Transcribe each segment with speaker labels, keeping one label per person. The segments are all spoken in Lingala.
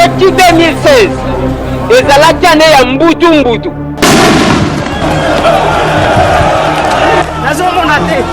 Speaker 1: ezalaki 2016 ezalaki ane ya mbutu nazomona te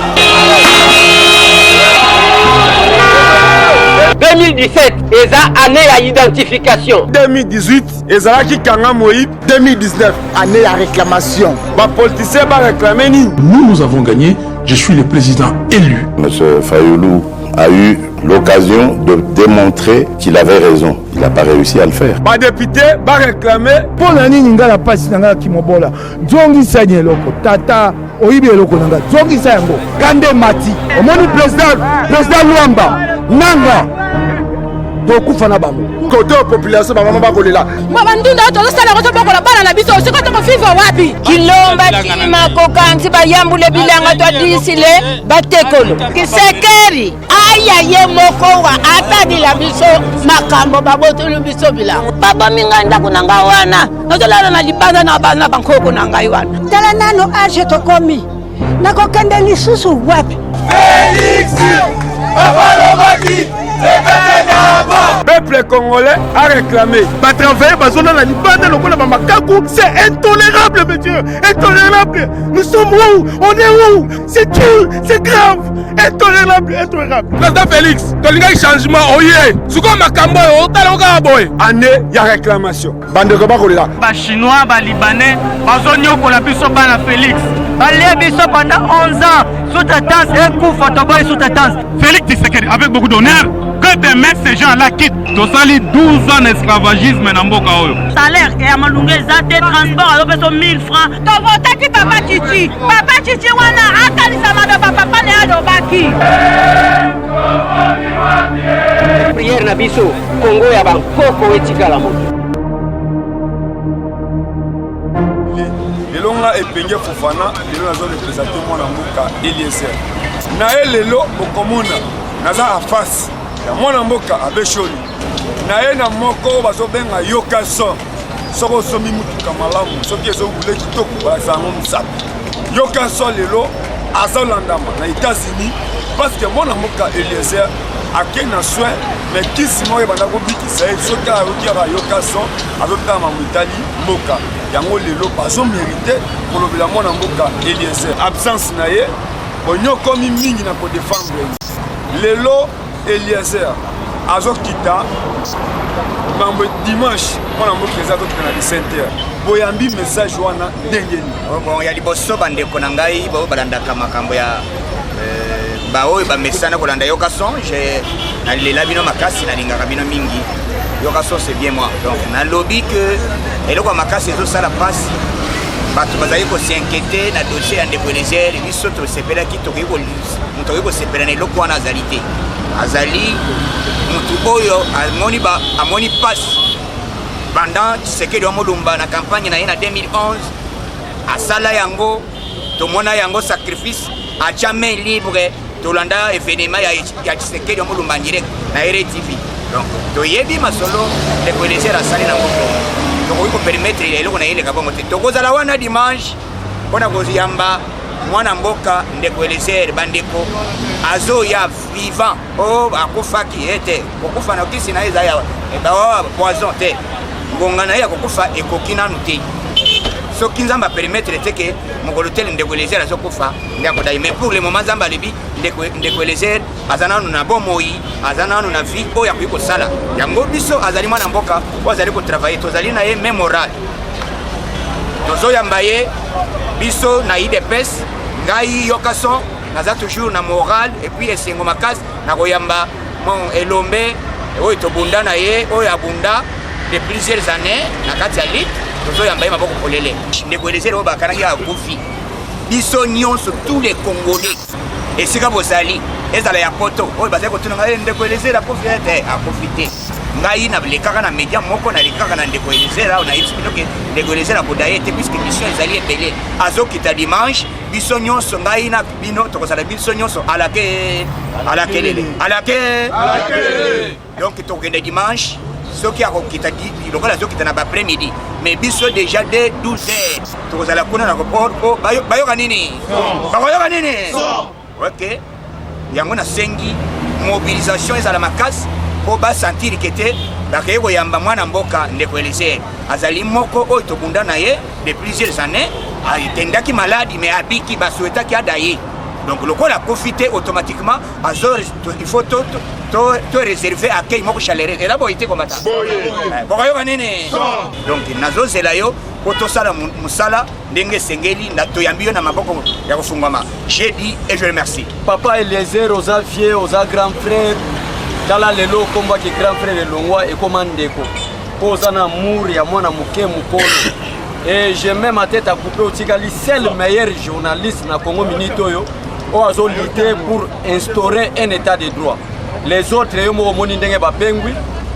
Speaker 1: 2017 eza année ya identification.
Speaker 2: 2018 ezalaki Kanga Moïb. 2019 année ya réclamation. Ba politicien ba réclamer ni.
Speaker 3: Nous avons gagné. Je suis le président élu.
Speaker 4: Monsieur Fayoulou a eu l'occasion de démontrer qu'il avait raison. Il n'a pas réussi à le faire.
Speaker 2: Ba député ba réclamer pour nani ngala pasi ngala kimobola. Zongi sanye loko tata oyibe loko nanga. Zongi sango. Kande mati. Omoni président Luamba. Nanga. Tokufa na bango. Côté population ba mama ba kolela.
Speaker 5: Mama ndunda to sala ko to bokola bana na biso siko to fifa wapi. Kilomba tima ko kanti ba yambule bilanga to disile batekolo. Kisekeri aya ye moko wa atadi la biso makambo babotolo biso bilanga. Baba minganda kunanga wana. Notolala na libanda na bana bankoko nanga iwana.
Speaker 6: Tala nano arje to komi. Nako kende lisusu wapi.
Speaker 2: Félix Babalobaki. Peuple congolais a réclamé. Ba travailler bazona na libanda lokola ba makaku, c'est intolérable monsieur, intolérable. Nous sommes où? On est où? C'est dur, c'est grave, intolérable. Président Félix, tolinga changement oye. Suko makambo otalonga boy. Année ya réclamation. Bande ko ba kolela.
Speaker 7: Ba chinois, ba libanais, bazonyo ko la biso bana Félix. Balé biso pendant 11 ans sous-traitance et coup photoboy sous-traitance. Félix Tshisekedi avec beaucoup d'honneur. Que de mettre ces gens-là quittent. Tosali 12 ans d'esclavagisme dans Mboka Oyo. Salaire et à Malungé, Zate, transport, à l'opération 1000 francs.
Speaker 5: Tovotaki Papa Chichi. Papa Chichi wana akali samada papa ne adobaki.
Speaker 1: Prière na biso Congo ya bankoko etikala moto.
Speaker 2: Lelonga epenge Fofana, lelo nazo représenter mwana mboka Eliezer. Na lelo okomona naza a face ya mwana mboka abeshoni na ye na moko bazobenga yoka son soko somi mutuka malamu soki ezobule kitoko basango msapi yoka son lelo azolandama na États-Unis parce que mwana mboka Eliezer ake na soin mais kisi moko ebanda kobikisa ye soki ayoki aka yoka son azotama mu Italie mboka yango lelo bazomérite kolobela mwana mboka Eliezer absence na ye onyokomi mingi na kodefendre lelo Eliezer azokita mambo dimanche mwana mboka eza azokita na 17h boyambi message wana ndengeni
Speaker 8: bon ya liboso bandeko na ngai bao balandaka makambo ya baoyo bamesana kolanda yoka son je nalela bino makasi nalingaka bino mingi yoka son c'est bien moi donc nalobi que eloko makasi ezosala pasi bato bazali kosiinquiéter na dossier ya ndeko Eliezer biso tosepelaki tokoki kosepela na eloko wana azali te azali mutu oyo amoni pasi pendant Tshisekedi wa Mulumba na campagne na ye na 2011 asala yango tomona yango sacrifice a jamais libre tolanda événement ya Tshisekedi wa Mulumba direct na RTV donc toyebi masolo ndeko Eliezer asali na ngoko tokoki kopermettre eloko na ye leka bongo te tokozala wana dimanche mpona koyamba mwana mboka ndeko Eliezer bandeko azoya vivant o akufaki ete kokufa na kisi na eza ya poison te ngonga na ye kokufa ekoki nanu te soki nzambe apermettre te ke mokolo tele ndeko Eliezer azokufa ndeko dai mais pour le moment nzambe alebi ndeko Eliezer aza nanu na bomoi aza nanu na vie oyo akoki kosala yango biso azali mwana mboka oyo azali kotravaille tozali na ye même moral tozoyamba ye biso na IDPS ngai yoka son naza toujours na moral et puis esengo makasi na koyamba mon elombe oyo tobunda na ye oyo abunda de plusieurs années na kati ya lit tozoyamba ye maboko polele ndeko Eliezer oyo bakanaki akufi biso nyonso tous les Congolais esika bozali ezala ya poto oyo bazali kotuna ngai ndeko Eliezer akufi te akufi te ngai na lekaka na media moko na lekaka na ndeko Eliezer aho na yebisi bino ke ndeko Eliezer aboda ye te puisque mission ezali ebele azokita dimanche biso nyonso ngai na bino tokozala biso nyonso alake donc tokende dimanche soki akokita lokola azokita na baprès-midi mais biso déjà dès 12h tokozala kuna na koport po bayoka nini bakoyoka nini ok yango na sengi mobilisation ezala makasi po basentir ke te bakeye koyamba mwana mboka ndeko Eliezer azali moko oyo tobunda na ye de plusieurs années atendaki maladi mais abiki basouetaki adaye donc lokola profiter automatiquement il faut to réserver accueil moko chaleureux et là boy été comme ça boyo kanene donc nazozela yo potosala musala ndenge sengeli na toyambi yo na maboko ya kofungama j'ai dit et je remercie
Speaker 9: papa Eliezer oza vieux oza grand frère tala lelo komba ki grand frère Elongwa et komandeko poza na amour ya mwana moke mukolo et j'ai même ma tête à couper au Tigali c'est le meilleur journaliste na Congo minute oyo ozo lutter pour instaurer un état de droit. Les autres yo mo moni ndenge ba pengwi,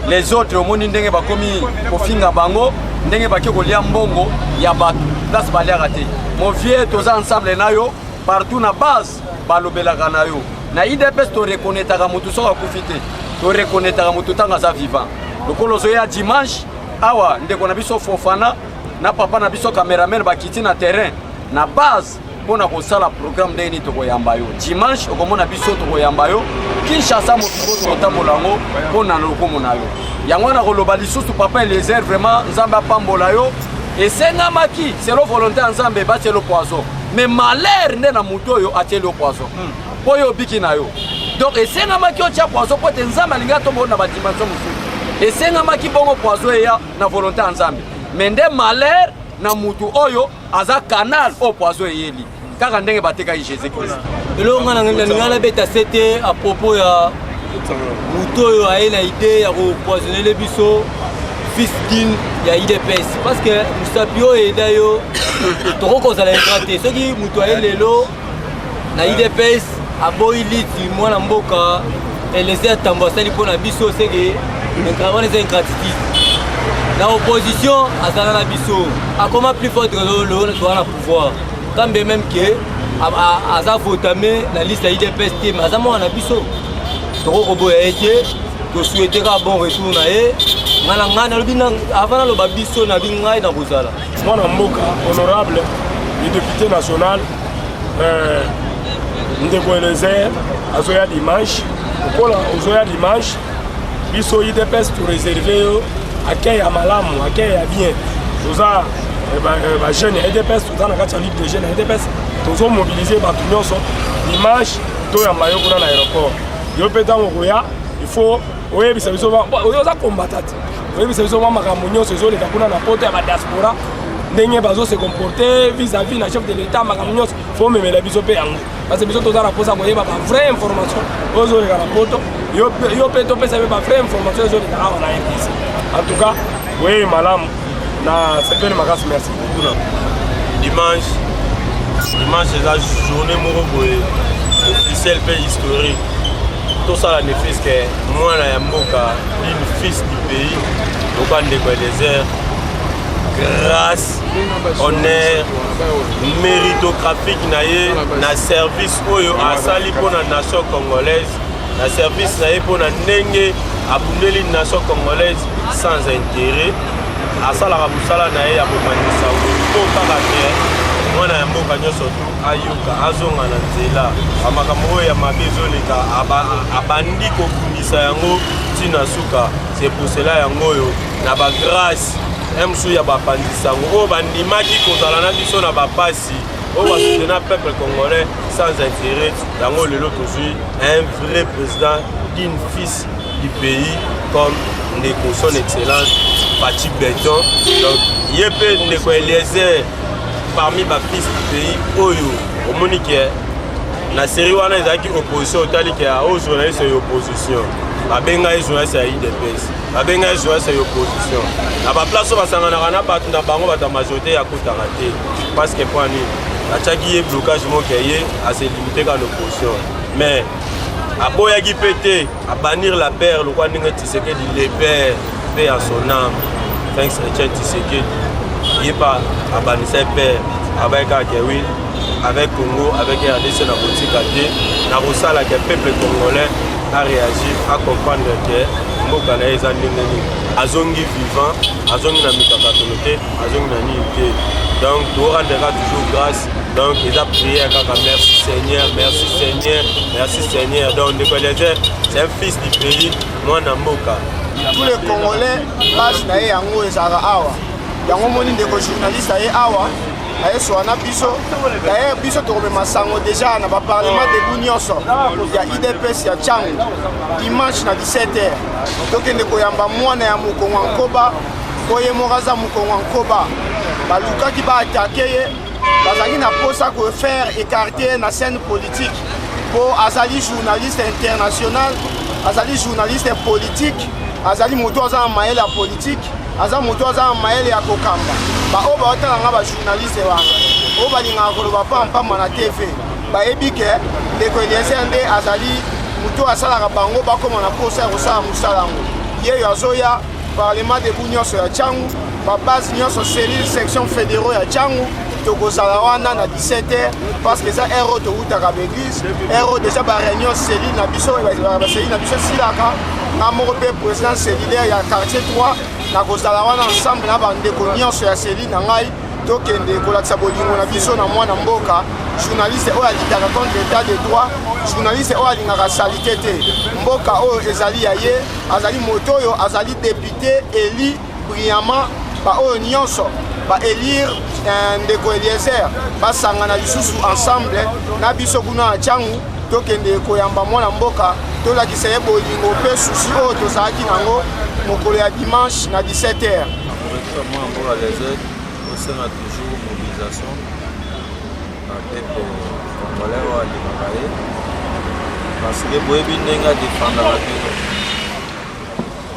Speaker 9: les autres yo moni ndenge ba komi kofinga bango, ndenge ba ke kolia mbongo ya ba place ba liarate. Mon vieux toza ensemble na yo partout na base ba lobela kana yo. Na IDPS to reconnaître ka mutu so ka kufite. To reconnaître ka mutu tanga za vivant. Lokolo zo ya dimanche awa ndeko na biso Fofana na papa na biso cameraman ba kiti na terrain na base pona kosala programme ndeni to koyamba yo dimanche okomona biso to koyamba yo Kinshasa moto tambolango pona lokomo na yo yango na koloba lisusu papa Eliezer vraiment nzambe apambola yo esenga maki selon volonté nzambe ba telo poison mais malheur nde na muto yo atelo poison poyo biki na yo donc esenga maki o tia poison pote nzambe alinga to bona ba dimension musu esenga maki bongo poison ya na volonté nzambe mais nde malheur na mutu oyo aza canal au poison yeli kaka ndenge bateka Jésus Christ
Speaker 10: elo ngana ngana beta c'était à propos ya mutu oyo aina idée ya ko poisonner les biso fils d'une ya IDPS parce que musapio eda yo toko kozala ingraté soki mutu aelelo na IDPS aboyi liti mwana mboka Eliezer tambasali pona biso seke ngravane c'est ingratitude. La opposition a ça la biso a comment plus fort le soit la pouvoir quand même que a ça votamé la liste IDPS mais ça moi na biso to robo été to souhaiter un bon retour na e ngana ngana le bina avant le babiso na bingai na bozala
Speaker 11: mwana mboka honorable le député national ndeko Eliezer azoya dimanche okola ozoya dimanche biso IDPS to réserver accueil à malamu, accueil à bien. Nous avons les jeunes EDPS, nous avons la ligue de jeunes EDPS, nous avons mobilisé les gens dimanche, nous avons à l'aéroport. Il faut que nous combattre. Il faut que nous diaspora. Ndenge bazo se comporter vis-à-vis na chef de l'État makamnyo faut même la biso pe yango parce que biso toza na posa koyeba ba vraie information ozo le kana poto yo pe to pesa ba vraie information ozo le kana na ici en tout cas oui malam na c'est makas merci
Speaker 12: dimanche c'est la journée moko boye officiel pe historique tout ça la nefis que moi na yamboka une fils du pays lokande ko Eliezer grâce, honneur, méritocratique na service oyo asali pour la nation congolaise, na service na pour la ndenge abundeli nation congolaise sans intérêt, asala kabusala na ya bomanisa ko takate mwana ya mboka nyoso ayuka azonga na nzela amakambo ya mabezo leka abandi ko kumisa yango tina suka c'est pour cela yango yo na ba grâce emsu ya bapandisango o bandimaki kozala na biso na bapasi o basoutenir le peuple congolais sans intérêt yango lelo tozwi un vrai président digne fils du pays comme ndeko son excellence Pachi Béton donc yepe ndeko Eliezer parmi ba fils du pays oyo omoni ke na série wana ezaki opposition otali ke a journaliste et opposition babenga journaliste ya IDPS babenga journaliste ya opposition na ba place basanganaka na bato na bango bata majorité ya kotanga te parce que point nini achaki ye blocage moko ye a se limiter ka l'opposition mais aboyaki pété à bannir la paire le quoi ndenge Tshisekedi le père paix à son âme thanks Etienne Tshisekedi il pas à bannir ses pères avec Akewi avec Congo avec RDC na politique na rosala que peuple congolais à réagir, à comprendre que mboka na eza ndenge nini azongi vivant azongi na mikakatolote azongi na nini donc to rendra toujours grâce donc ils a prié kaka merci Seigneur merci Seigneur merci Seigneur donc ndeko Eliezer c'est un fils du pays mwana mboka
Speaker 13: tous les Congolais base na yango ezala awa yango moni ndeko journaliste aye awa aye soana biso d'ailleurs biso tokomema sango déjà na baparlement debu nyonso ya IDPS ya Tchangu dimanche na 17h tokende koyamba mwana ya mokongo nkoba oye moraza mokongo nkoba balukaki baatake ye bazalaki na posa kofaire écarter na scène politique po azali journaliste international azali journaliste politique azali moto aza na mayele ya politique aza moto aza na mayele ya kokamba baoyo baotalanga bajournaliste wana oyo balingaka koloba pampamba na TV bayebi ke ndeko Eliezer nde azali moto asalaka bango bakoma na posa ya kosala mosala yango yeyo azoya parlement debu nyonso ya Tchangu babase nyonso cellule section fédéraux ya Tchangu tokozala wana na 17h parce que eza ero tokutaka baeglise ero déjà baréunion cellule na biso baseli na biso silaka nga moko mpe président cellulaire ya quartier 3 nakozala wana ensemble na bandeko nyonso ya cellule na ngai tokende kolakisa bolingo na biso na mwana mboka journaliste oyo alitaka contre état de droit journaliste oyo alingaka salite te mboka oyo ezali ya ye azali moto oyo azali député éli brillamment baoyo nyonso baélire ndeko Eliezer basangana lisusu ensemble na biso kuna na Tchangu tokende koyamba mwana mboka tolakisa ye bolingo mpe susi oyo tozalaki nango mokolo ya dimanche na 17h.
Speaker 12: Mwana mboka Eliezer osenga toujours mobilisation na peuple congolais oyo alingaka ye parce que boyebi ndenge adefendaka te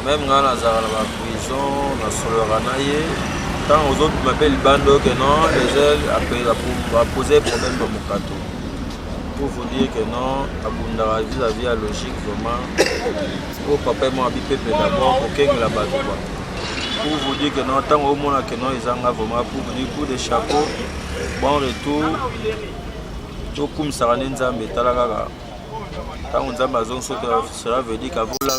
Speaker 12: même nga nazala na baprison nasolaka na ye tant aux autres m'appellent Libando que non, les ailes a posé problème dans mon cadeau. Pour vous dire que non, à vis-à-vis la logique vraiment, au papa m'a habité d'abord, aucun la base. Pour vous dire que non, tant au monde que non, ils ont vraiment pour venir pour des chapeaux, bon retour, tout comme ça en Nzambe, talaka. Tant on a besoin cela veut dire qu'à vous là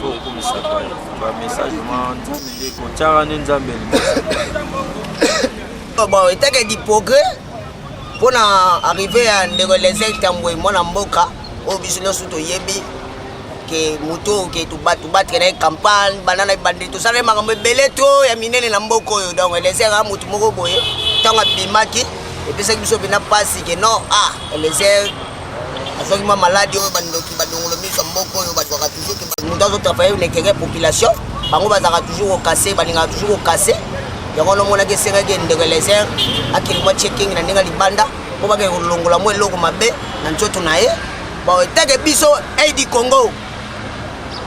Speaker 12: faut comme ça un message
Speaker 14: bon et que du progrès pour arriver à ndeko Eliezer Tambwe mwana mboka au business to yebi que moto que tu battre na campagne banana bandi tout ça les makambo belé to ya minene na mboko yo donc Eliezer a mutu moko boye tanga bimaki et puis ça biso bina pasi que non Eliezer azoki ma maladie oyo bandoki badongolo miso mboko oyo bazwaka toujours que moto azotravaille une éclairée population bango bazaka toujours au cassé balingaka toujours au cassé yango nomonaki esengaki ndeko Eliezer akili mwa checking na ndenge libanda po bake kolongola mwa eloko mabe na nzoto na ye bon etake biso aidi Congo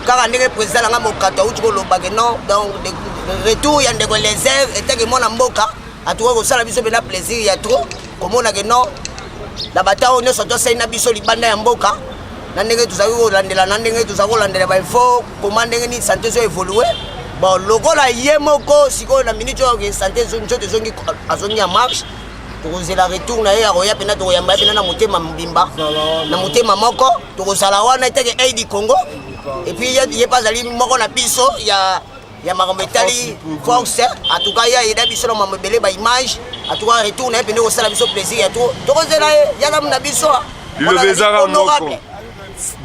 Speaker 14: kaka ndenge président nanga mokato auti kolobake non donc retour ya ndeko Eliezer etake mwana mboka atuka kosala biso bena plaisir ya trop komona ke non la batao nyonso tosali na biso libanda ya mboka na ndenge tozali kolandela na ndenge tozali kolandela bainfo koma ndenge nini santé ezo évolue bon lokola ye moko sikoyo na minute oyo santé nzoto azongi ya marche tokozela retour na ye ya koya mpena tokoyamba ye mpena na motema mobimba na motema moko tokozala wana eteke aidi Congo epuis ye mpe azali moko na biso ya makambo etali force en tout cas ya yeda biso na makambo ebele baimage en tout cas retour na ye mpende kosala biso plaisir ya to tokozela ye yalamu na biso
Speaker 2: liloba ezaka moko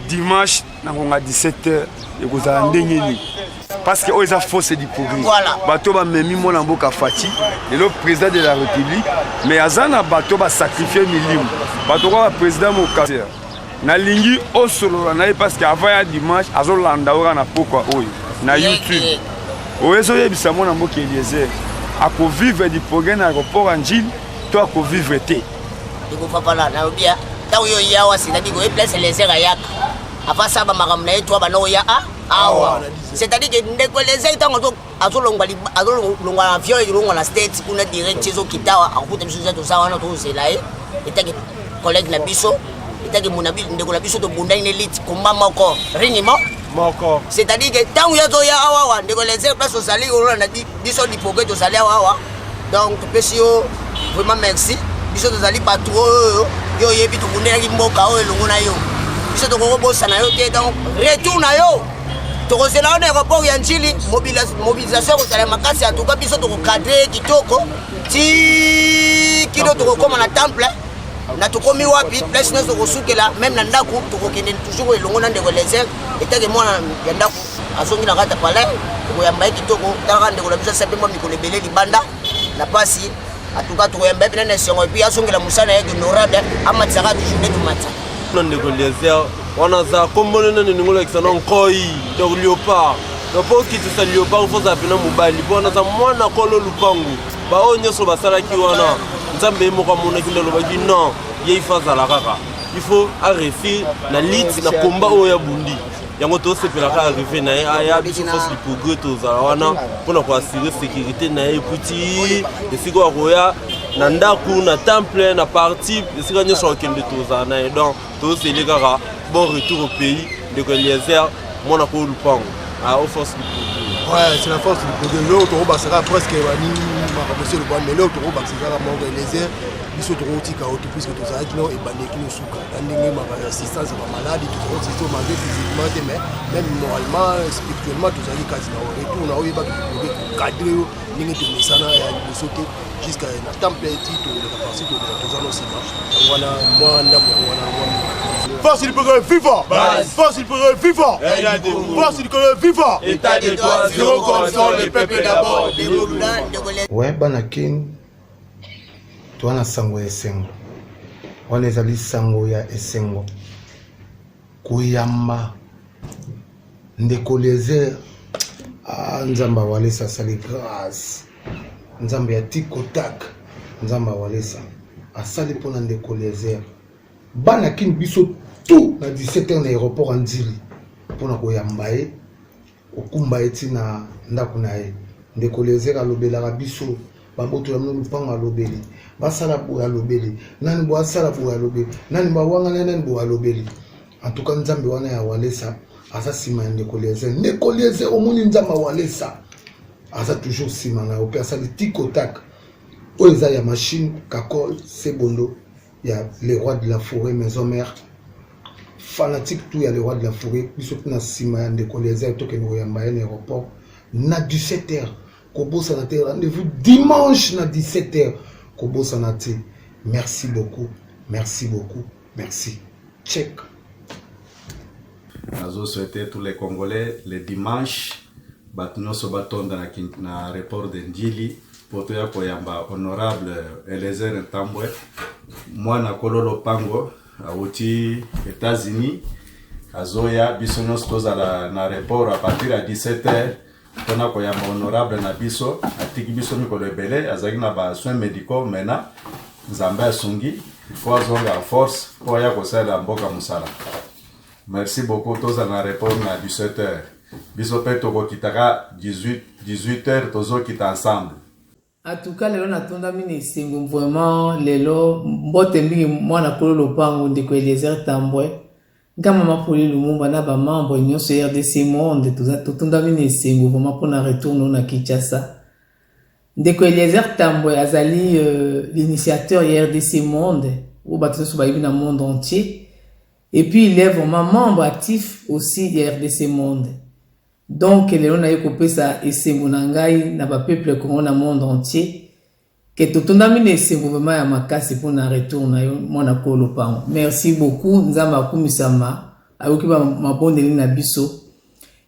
Speaker 2: dimanche nakonga 17h ekozala ndenge nini parce que oyo eza fausse d'hypocrisie bato bamemi mwana mboka Fati lelo président de la république mais aza na bato basacrifie milimo bato kwa baprésident mokaser nalingi osolola na ye parce que avant ya dimanche azolanda oyo na pokwa oyo na YouTube oyo ezoyebisa mwana mboka Eliezer akovivre du progrès na aéroport ya Njili to akovivre te
Speaker 14: ekofapana nayobia ntango oyo yawa c'est-à-dire koye place Eliezer ayaka afa saba makambo na ye to bana oya awa c'est-à-dire que ndeko Eliezer ntango azolongwa na avion elongwa na state kuna direct ezokitawa akuta biso za toza wana tozela ye etake collègue na biso etake ndeko na biso tobunda une élite komba moko rini moko c'est-à-dire que ntango yazoya awawa ndeko Eliezer place ozali olanda biso dipoke tozali awawa donc topesi yo vraiment merci biso tozali bato oyo yo oyebi tokundeli mboka oyo elongo na yo biso tokokobosana yo te donc retour na yo tokozela wana aéroport ya Njili mobilisation kozala makasi en tout cas biso tokokadre kitoko ti kino tokokoma na temple na tokomi wapi place nyonso tokosukela même na ndako tokokende toujours elongo na ndeko Eliezer etake mwana ya ndako azongi na kata palais tokoyamba ye kitoko talaka ndeko na biso asepema mikolo ebele libanda na pasi atuka tokoyamba ye pena na esengo epuis azongela mosala yeke honorable amatisaka toujours nde tomatisa
Speaker 12: na ndeko Eliezer wana za kombone nene ningolekisa na nkoi donc Léopard na po okitisa Léopard foza pena mobali mpo wana za mwana kolo lupangu baoyo nyonso basalaki wana nzambe ye moko amonaki nde alobaki non ye ifa azala kaka il faut arrêter na lit na komba oyo ya bundi yango tosepelaka arrive na ye aya biso force du progrès tozala wana mpona koassure sécurité na ye ekuti esika akoya na ndaku na temple na parti esika nyonso akende tozala na ye donc tosele kaka bon retour au pays ndeko Eliezer mwana ko lupango aux forces du progrès.
Speaker 15: Ouais, c'est la force du progrès. L'autre roba sera presque monsieur le bon, mais l'autre roba sera mon Eliezer. Biso to tika auto puisque to za kino e bandeki no suka ndenge ma assistance ba malade to ko sisto manger physiquement mais même moralement spirituellement to za kazi na retour na oyiba to cadre ndenge to misana ya bisote jusqu'à na temple ti to le capacité to za no sima wana mwanda wana force du progrès FIFA force du progrès FIFA force du progrès FIFA
Speaker 14: état de droit zéro corruption le peuple d'abord
Speaker 15: ouais banakin toana sango ya esengo wana ezali sango ya esengo koyamba ndeko Eliezer nzamba walesa asali grâce nzambe ya tikotak nzamba walesa asali mpona ndeko Eliezer bana kini biso tout na 17h na aéroport ya Nzili mpona koyamba ye okumba ye ntina ndako na ye ndeko Eliezer alobelaka biso baboto ya mno lupango alobeli basala boya lobeli nani bo asala boya lobeli nani ba wanga nani bo alobeli en tout cas nzambe wana ya walesa asa sima ndeko Eliezer omoni nzamba walesa asa toujours sima na ope asali tikotak oza ya machine kakol sebondo ya les rois de la forêt maison mère fanatique tout ya les rois de la forêt biso na sima ya ndeko Eliezer to keno ya mbaye na aéroport na 17h Kobo Sanate, rendez-vous dimanche à 17h. Kobo Sanate, merci beaucoup, merci beaucoup, merci. Check.
Speaker 16: Je souhaite tous les Congolais le dimanche, Batno Sobaton dans l'aéroport de Ndjili, pour toi Koyamba, honorable Eliezer Ntambwe, moi na Kololo Pango, à Oti, États-Unis, à Zoya, Bissonos Toza na aéroport à partir de 17h. Tona koyamba honorable na biso atiki biso mikolo ebele azaki na ba soins médicaux mena nzambe asungi faut azonga force po ya kosala mboka musala. Merci beaucoup toza na report na 17h biso pe tokokitaka 18h tozokita ensemble.
Speaker 17: En tout cas lelo natonda mini singo vraiment lelo mbote mingi mwana kolo lopango ndeko Eliezer Tambwe Gama mapoli lumumba na ba membre nyonso RDC monde totunda mini sengo vraiment pour na retourner na Kinshasa. Ndeko Eliezer Tambwe azali l'initiateur RDC monde ou batoso ba na monde entier et puis il est vraiment membre actif aussi de RDC monde. Donc lelo na yekopesa esengo na ngai na ba peuple congolais na monde entier que totunda mine sengo vraiment ya makasi pour na retour na yo mona kolo pango. Merci beaucoup nzamba akumisama ayoki ba mabonde na biso.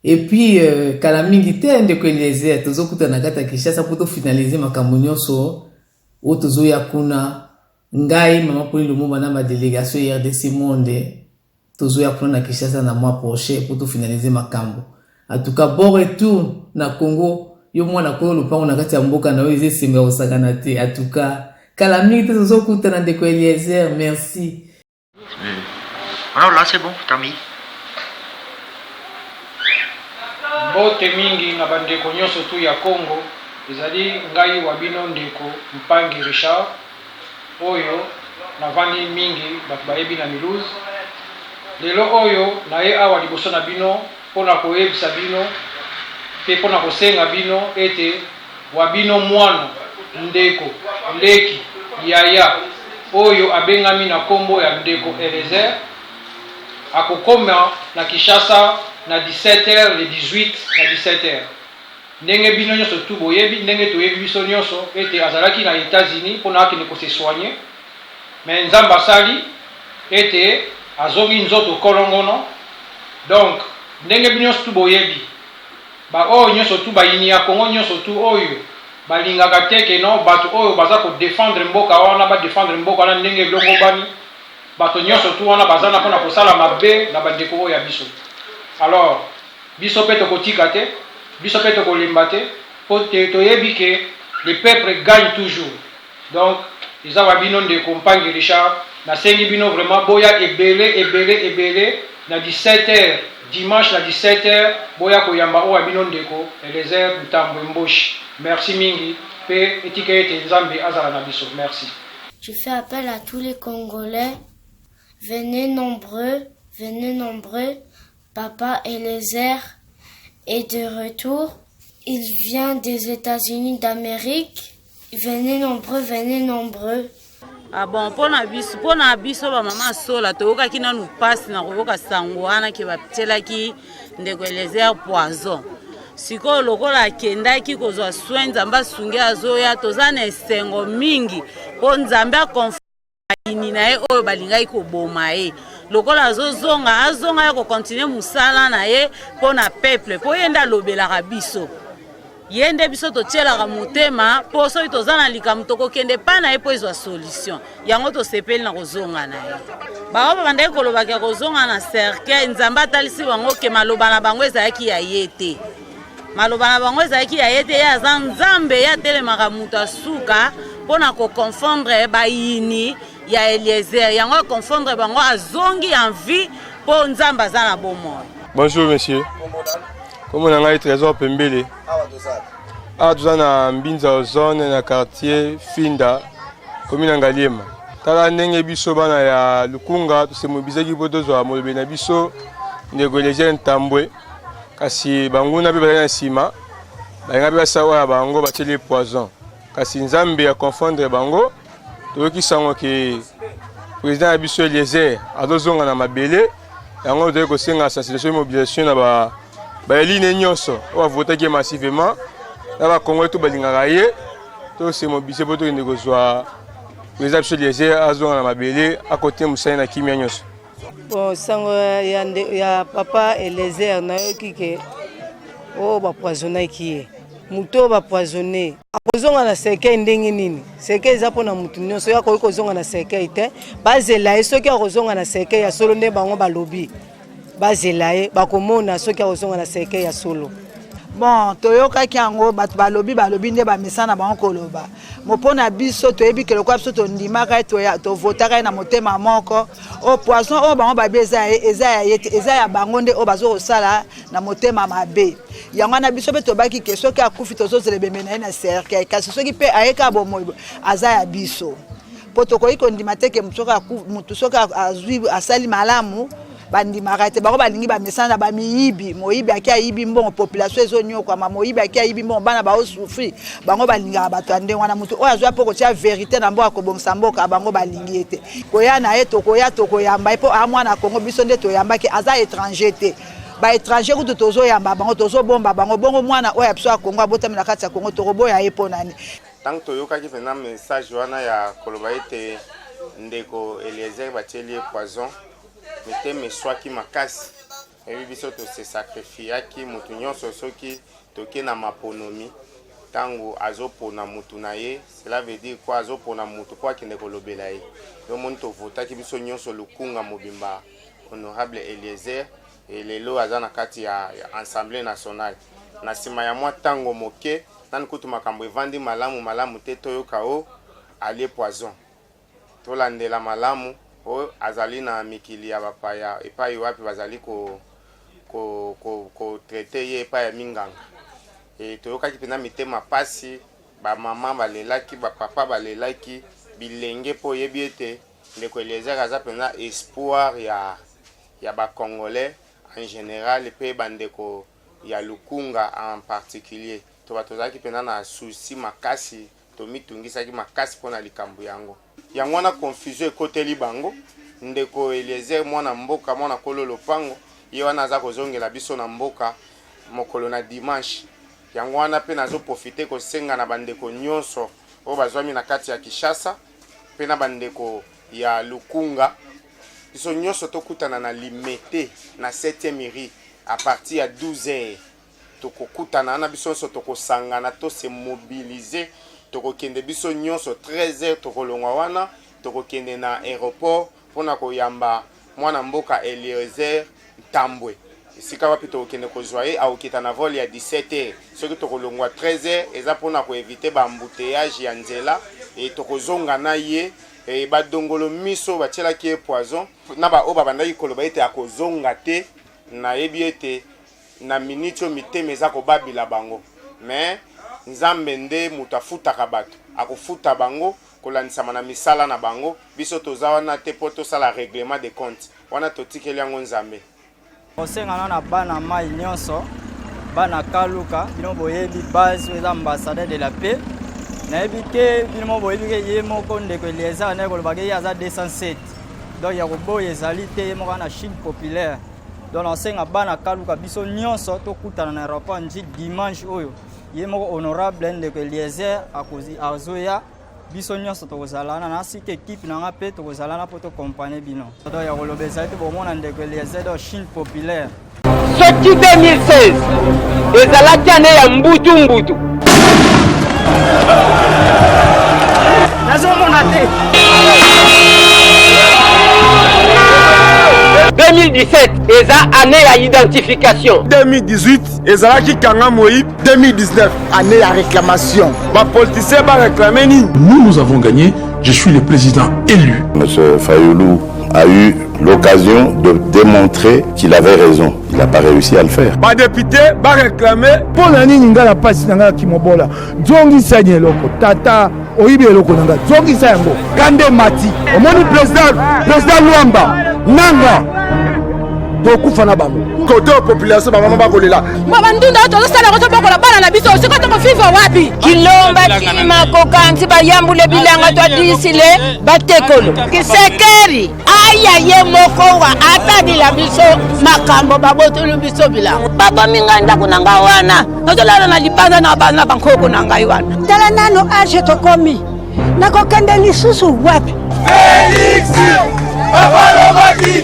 Speaker 17: Et puis kala mingi te ndeko Eliezer tozokuta na kata Kinshasa pour to finaliser makambo nyonso o tozoya kuna ngai mama Pauline Lumumba na ma délégation RDC monde tozoya kuna na Kinshasa na mois prochain pour to finaliser makambo. En tout cas bon retour na Congo. Yo mwana ko lupango na kati ya mboka na weze simba osakana te. En tout cas kala mingi te tozokuta na ndeko Eliezer, merci.
Speaker 18: Alors là c'est bon, t'as mis.
Speaker 19: Bote mingi na bandeko nyonso tu ya Congo ezali ngai wa bino ndeko Mpangi Richard oyo na vani mingi bato bayebi na Milouze lelo oyo na ye awa liboso na bino pona koyebisa bino pe pona kosenga bino ete wa bino mwana ndeko leki yaya oyo abengami na kombo ya ndeko Eliezer akokoma na Kinshasa na 17h le 18 na 17h ndenge bino nyonso tu boyebi ndenge toyebi biso nyonso ete azalaki na États-Unis pona akende ko se soigner mais nzamba sali ete azongi nzoto kolongono donc ndenge bino nyonso tu boyebi ba oyo nyonso tu bayini ya Congo nyonso tu oyo balingaka te ke non bato oyo baza ko défendre mboka wana ba défendre mboka wana ndenge longo bani bato nyonso tu wana baza na pona kosala mabe na bandeko oyo ya biso. Alors biso pe tokotika te, biso pe tokolimba te, po toyebi ke le peuple gagne toujours. Donc ils ont bino de compagne Richard na sengi bino vraiment boya ebele na 17h dimanche na 17h boya koyamba o bino ndeko Eliezer Mutambo Mboshi. Merci mingi pe etikete Nzambe azala na biso. Merci.
Speaker 20: Je fais appel à tous les Congolais, venez nombreux. Papa Eliezer est de retour. Il vient des États-Unis d'Amérique. Venez nombreux.
Speaker 21: Ah bon, pona biso ba mama sola toyoka kina nu passe na koyoka sangwana ke baptela ki ndeko Eliezer poison. Siko lokola kendaki kozwa soin Nzambe asungi azoya tozana esengo mingi po Nzambe akonfirma ini na ye oyo balingai koboma ye. Lokola azonga ya ko continuer musala na ye pona peuple po yenda lobelaka biso. Yende biso totielaka motema po soki tozana likambo tokokende pa na ye po ezwa solution yango tosepeli na kozonga na ye. Bango bandeki kolobaka kozonga na cercueil Nzambe atalisi bango ke maloba na bango ezalaki ya ye te. Maloba na bango ezalaki ya ye te, ye aza Nzambe ye atelemaka moto asuka mpona koconfondre bayini ya Eliezer yango akonfondre bango azongi en vie po Nzambe aza na bomoi.
Speaker 12: Bonjour monsieur. Comme on a trésor Pembele. Ah, tout ça na Mbinza zone na quartier Finda, commune Ngaliema. Tala ndenge biso bana ya Lukunga to se mobiliser ki bodo zo amolobe na biso ndeko Eliezer Ntambwe. Kasi bango na beba na sima. Ba ngabe basawa bango bateli poison. Kasi Nzambe ya confondre bango. Toki sango ke président ya biso Eliezer azozonga na mabele. Yango de ko senga sensibilisation mobilisation na ba eline nyonso o voter ki massivement. La ba Congo tout balingaka ye to se mobiliser poto ndeko kozwa président biso Eliezer azonga na mabele à côté musai na kimia nyonso.
Speaker 6: Bon sango ya papa Eliezer na yoki ke o ba poisonner ki muto ba poisonner akozonga na cercueil ndenge nini cercueil za pona mutu nyonso ya ko kozonga na cercueil te bazela ye soki akozonga na cercueil ya solo nde bango balobi bazela ye bakomona soki akozonga na cercueil ya solo.
Speaker 22: Bon toyokaki yango bato balobi nde bamesana bango koloba mopona biso toyebi ke lokwa biso tondimaka tovotaka na motema moko o poisson o bango babi eza ya bango nde o bazokosala na motema mabe yango na biso mpe tobaki ke soki akufi tozozela ebembe na ye na cercueil kasi soki mpe ayeka bomoi aza ya biso po tokoki kondima te ke mutu soki azwi asali malamu bandimaka te bango balingi bamesana bamiyibi moyibi aki ayibi mbongo population ezonyokwama moyibi aki ayibi mbongo bana baosufri bango balingaka bato ya ndenge wana mutu oyo azwa mpo kotia verité na mboka kobongisa mboka bango balingi ye te koya na ye tokoyamba ye mpo amwana Kongo biso nde toyambaki aza étranger te baétranger kutu tozoyamba bango tozobomba bango bongo mwana oyo ya biso ya Kongo abotami na kati ya Kongo tokoboya ye mpo nani.
Speaker 23: Tant toyokaki mpena message wana ya koloba ete ndeko Eliezer batieli poison mete meswaki makasi ebi biso tose sacrifiaki mutu nyonso soki toke na maponomi tango azopona mutu na ye cela veut dire quoi azopona mutu po akende kolobela ye yo moni tovotaki biso nyonso Lukunga mobimba honorable Eliezer lelo aza na kati ya Assemblée nationale na nsima ya mwa tango moke nani kutu makambo evandi malamu te toyoka o alie poison tolandela malamu o azali na mikili ya bapaya epai wapi bazali ko traiter ye epai ya minganga toyokaki mpena mitema pasi bamama balelaki bapapa balelaki bilenge mpo oyebi ete ndeko Eliezer aza mpena espoir ya bacongolais en général mpe bandeko ya Lukunga en particulier to bato tozalaki mpena na susi makasi tomitungisaki makasi mpona likambo yango wana confusion ekoteli bango ndeko Eliezer mwana mboka mwana kolo lopango ye wana aza kozongela biso na mboka mokolo na dimanche yango wana mpe nazoprofite kosenga na bandeko nyonso oyo bazwami na kati ya Kinshasa mpe na bandeko ya Lukunga biso nyonso tokutana na Limete na 7e mairie à partir ya 12h tokokutana na biso nyonso tokosangana tose mobiliser tokokende biso nyonso 13h tokolongwa wana tokokende na aéroport mpona koyamba mwana mboka Eliezer Ntambwe esika wapi tokokende kozwa ye aokita na vol ya 17h soki tokolongwa 13h eza mpona koevite baembouteillage ya nzela e tokozonga na ye badongolo miso batielaki ye poison na baoyo babandaki koloba ete akozonga te nayebi ete na miniti oyo mitema eza kobabila bango me nzambe nde moto afutaka bato akofuta bango kolandisama na misala na bango biso toza wana te mpo tosala règlement de compte wana totikeli yango nzambe
Speaker 3: kosengana na bana mai nyonso bana kaluka bino boyebi base eza ambassadeur de la paix nayebi te bino boyebi ke ye moko ndeko Eliezer ne kolobaki ye aza 207 donc ya koboya ezali te ye moko na Chine populaire donc nasenga bana kaluka biso nyonso tokutana na aéroport nji dimanche oyo ye moko honorable ndeko Eliezer azoya biso nyonso tokozalana na sika équipe nanga mpe tokozalana mpo tokompane bino donc ya koloba ezali te bomona ndeko Eliezer do Chine populaire
Speaker 1: soki 2016 ezalaki ane ya mbutu
Speaker 3: nazomona te
Speaker 1: 2017 eza année ya identification
Speaker 2: 2018 ezalaki kanga Moïse 2019 année ya réclamation bapoliticien baréclame nini
Speaker 4: nous avons gagné je suis le président élu
Speaker 7: M. Fayoulou a eu l'occasion de démontrer qu'il avait raison. Il n'a pas réussi à le faire.
Speaker 2: Ba député, ba réclamer.
Speaker 24: Pour l'année, n'ingala pas si n'ingala qui m'obola. Zongi sanye loko tata oibe loko n'anga. Zongi sango. Kande mati. Au moins le président Luamba nanga. Tokufa na bango.
Speaker 2: Côté population ba mama ba kolela.
Speaker 5: Baba ndunda tozosala ko tobokola bana na biso siko tokofiva wapi? Kilomba tima kokanti bayambule bilanga twadisile batekolo. Kisekeri aya ye moko wa atadila biso makambo babotolo biso bilanga. Baba minganda kunanga wana. Tozolala na libanda na bana bankoko nanga wana.
Speaker 25: Tala nano age tokomi. Nakokende lisusu wapi?
Speaker 2: Félix Babalobaki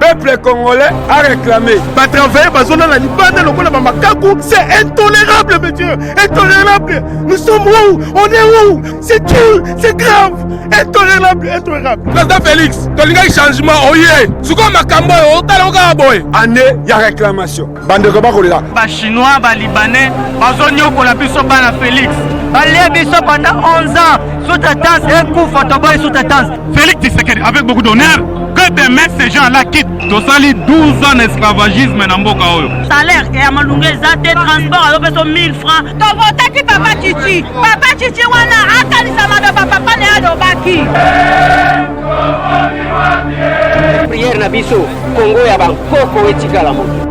Speaker 2: peuple congolais a réclamé.
Speaker 24: Ba travailler bazona na libanda lokola ba makaku, c'est intolérable monsieur, intolérable. Nous sommes où? On est où? C'est dur, c'est grave, intolérable.
Speaker 2: Président Félix, tolinga changement oye. Suko makambo otaloka boy. Année ya réclamation. Bande ko ba kolela.
Speaker 3: Ba chinois, ba libanais, bazonyo ko la biso bana Félix. Balé biso pendant 11 ans, sous-traitance et coup photoboy sous-traitance.
Speaker 4: Félix Tshisekedi avec beaucoup d'honneur. Que demain ces gens-là quittent. Tosali 12 ans d'esclavagisme dans Mboka Oyo.
Speaker 5: Salaire et à Malungé Zate, transport à l'opération 1000 francs. T'as voté qui Papa Chichi? Papa Chichi, wana, akali samada papa ne adobaki.
Speaker 1: Prière na biso, Congo ya bankoko etikala moto.